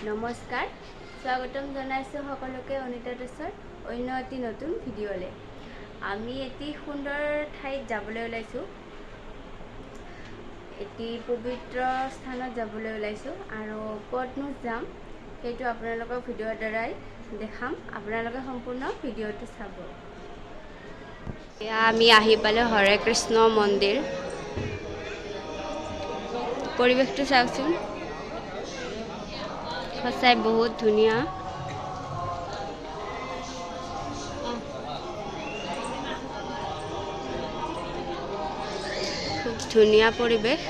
নমস্কাৰ স্বাগতম জনাইছো সকলোকে অনিতা দাসৰ অন্য এটি নতুন ভিডিঅ'লে। আমি এটি সুন্দৰ ঠাইত যাবলৈ ওলাইছো, এটি পবিত্ৰ স্থানত যাবলৈ ওলাইছো আৰু ক'তনো যাম সেইটো আপোনালোকক ভিডিঅ'ৰ দ্বাৰাই দেখাম। আপোনালোকে সম্পূৰ্ণ ভিডিঅ'টো চাব। আমি আহি পালো হৰে কৃষ্ণ মন্দিৰ। পৰিৱেশটো চাওকচোন, সঁচাই বহুত ধুনীয়া। খুব ধুনীয়া পৰিৱেশ।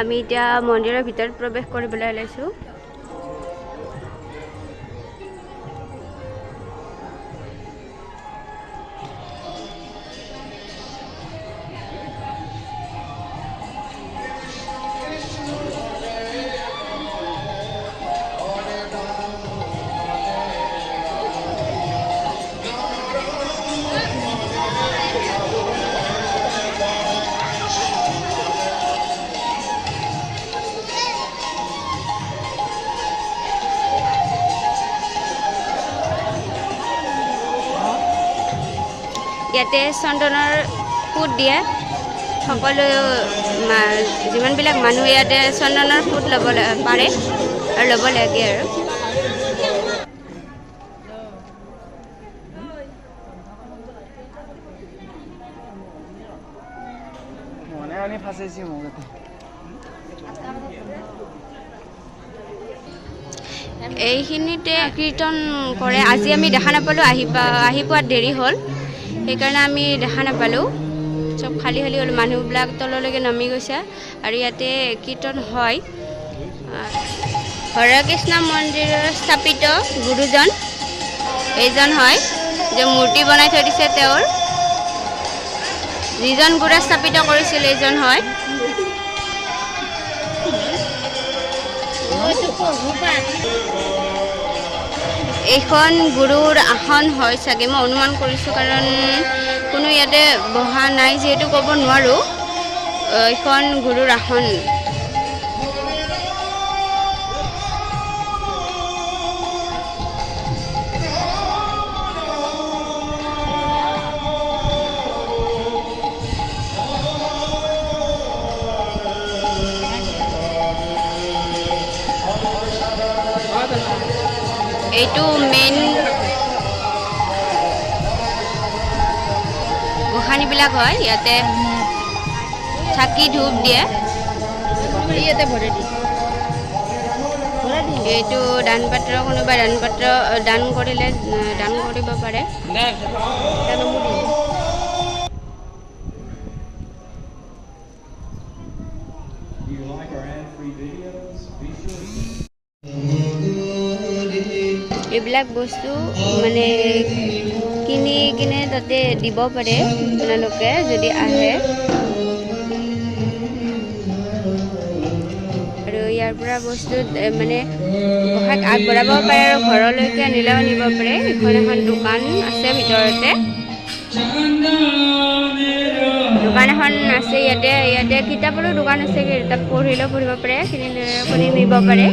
আমি এতিয়া মন্দিৰৰ ভিতৰত প্ৰৱেশ কৰিবলৈ ওলাইছো। ইয়াতে চন্দনৰ ফুট দিয়ে। সকলো যিমানবিলাক মানুহ ইয়াতে চন্দনৰ ফুট ল'ব পাৰে আৰু ল'ব লাগে আৰু এইখিনিতে কীৰ্তন কৰে। আজি আমি দেখা নাপালোঁ, আহি পোৱাত দেৰি হ'ল, সেইকাৰণে আমি দেখা নাপালোঁ। চব খালী খালী হ'ল, মানুহবিলাক তললৈকে নামি গৈছে আৰু ইয়াতে কীৰ্তন হয়। হৰে কৃষ্ণ মন্দিৰৰ স্থাপিত গুৰুজন এইজন হয়, যে মূৰ্তি বনাই থৈ দিছে তেওঁৰ। যিজন গুৰুৱে স্থাপিত কৰিছিল এইজন হয়। এইখন গুৰুৰ আসন হয় চাগে, মই অনুমান কৰিছোঁ, কাৰণ কোনো ইয়াতে বহা নাই যিহেতু ক'ব নোৱাৰোঁ। এইখন গুৰুৰ আসন। এইটো মেইন গোসাঁনীবিলাক হয়। ইয়াতে চাকি ধূপ দিয়ে। এইটো দান পাত্ৰ, কোনোবা দান পাত্ৰ দান কৰিলে দান কৰিব পাৰে। এইবিলাক বস্তু মানে কিনি কিনে তাতে দিব পাৰে আপোনালোকে যদি আহে। আৰু ইয়াৰ পৰা বস্তু মানে গোসাঁইক আগবঢ়াব পাৰে আৰু ঘৰলৈকে আনিলেও নিব পাৰে। এখন দোকান আছে ভিতৰতে, দোকান এখন আছে ইয়াতে কিতাপৰো দোকান আছে। কিতাপ পঢ়িলেও পঢ়িব পাৰে, কিনি নিব পাৰে।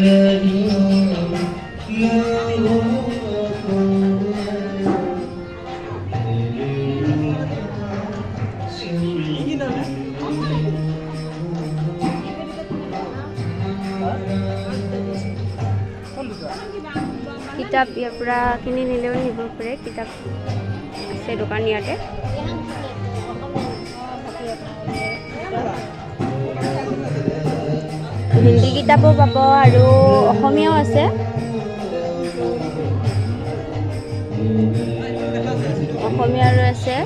কিতাপ ইয়াৰ পৰা কিনি নিলেও নিব পাৰে। কিতাপ আছে দোকান ইয়াতে। হিন্দী কিতাপো পাব আৰু অসমীয়াও আছে। অসমীয়াৰো আছে।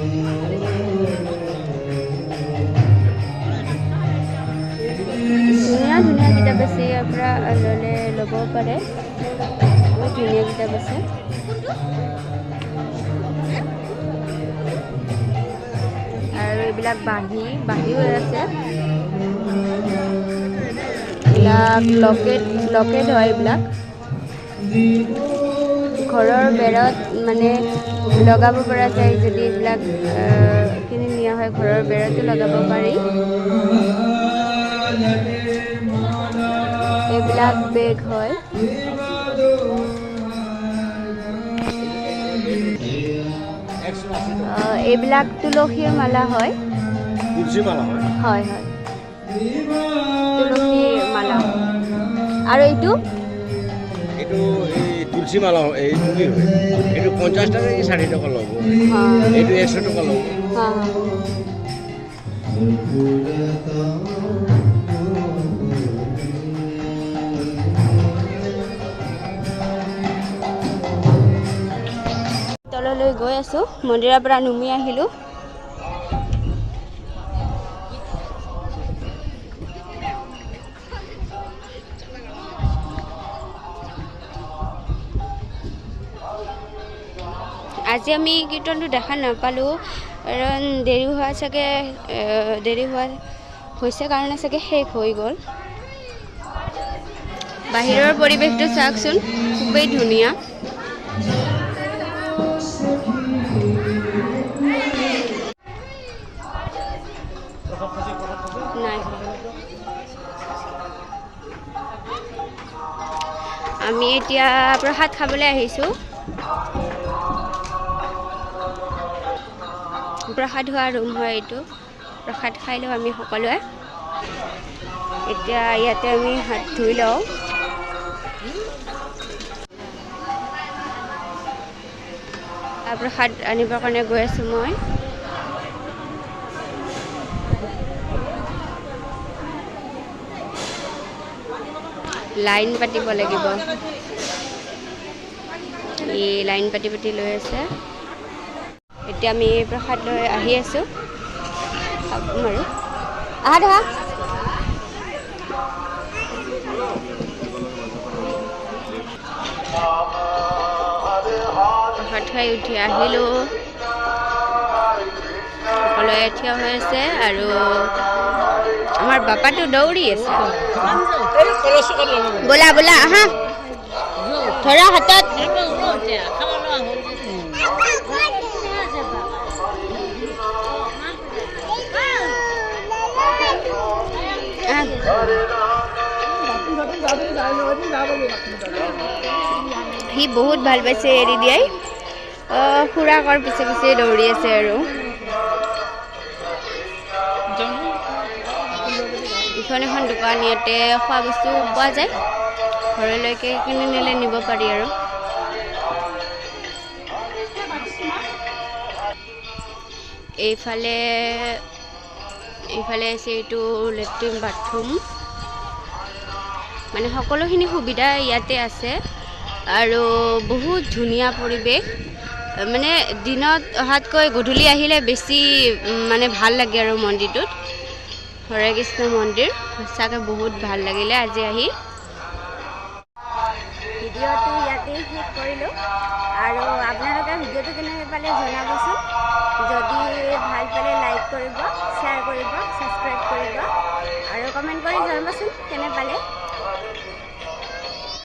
ধুনীয়া ধুনীয়া কিতাপ আছে, ইয়াৰ পৰা ল'ব পাৰে। বহুত ধুনীয়া কিতাপ আছে। আৰু এইবিলাক বাঁহী হৈ আছে, এইবিলাক লকেট হয়। এইবিলাক ঘৰৰ বেৰত মানে লগাব পৰা যায়, যদি এইবিলাক কিনি নিয়া হয় ঘৰৰ বেৰতো লগাব পাৰি। এইবিলাক বেগ হয়। এইবিলাক তুলসীৰ মালা হয়। হয় হয়, তুলসীৰ মালা। আৰু এইটো তুলসী মালা, এইটো কি হয়? এইটো 50 টাকা, 60 টাকা ল'ব। এইটো 100 টাকা ল'ব। তললৈ গৈ আছো, মন্দিৰৰ পৰা নামি আহিলো। আজি আমি কীৰ্তনটো দেখা নাপালোঁ, কাৰণ দেৰি হৈছে কাৰণে চাগে শেষ হৈ গ'ল। বাহিৰৰ পৰিৱেশটো চাওকচোন, খুবেই ধুনীয়া। নাই, আমি এতিয়া প্ৰসাদ খাবলৈ আহিছোঁ। প্ৰসাদ হোৱা ৰুম হয় এইটো। প্ৰসাদ খাই লওঁ আমি সকলোৱে। এতিয়া ইয়াতে আমি হাত ধুই লওঁ। প্ৰসাদ আনিবৰ কাৰণে গৈ আছোঁ মই। লাইন পাতিব লাগিব, লাইন পাতি লৈ আছে। এতিয়া আমি প্ৰসাদ লৈ আহি আছোঁ আৰু আহা প্ৰসাদ খাই উঠি আহিলোঁ, সকলোৱে থিয় হৈ আছে আৰু আমাৰ বাপাটো দৌৰি আছে। বোলা বোলা আহা, ধৰা হাতত। সি বহুত ভাল পাইছে এৰি দিয়াই, খুৰাকৰ পিছে পিছে দৌৰি আছে আৰু। ইখন এখন দোকান, ইয়াতে খোৱা বস্তু পোৱা যায়, ঘৰলৈকে কিনি নিলে নিব পাৰি আৰু। এইফালে আছে এইটো লেট্ৰিন বাথৰুম, মানে সকলোখিনি সুবিধা ইয়াতে আছে আৰু বহুত ধুনীয়া পৰিৱেশ। মানে দিনত অহাতকৈ গধূলি আহিলে বেছি মানে ভাল লাগে আৰু মন্দিৰটোত। হৰে কৃষ্ণ মন্দিৰ সঁচাকৈ বহুত ভাল লাগিলে আজি আহি। ভিডিঅ'টো ইয়াতে শেষ কৰিলোঁ আৰু আপোনালোকে ভিডিঅ'টো কেনেকৈ পালে জনাবচোন। যদি ভাল পালে লাইক কৰিব, শ্বেয়াৰ কৰিব, ছাবস্ক্ৰাইব কৰিব আৰু কমেণ্ট কৰি জনাবচোন কেনে পালে।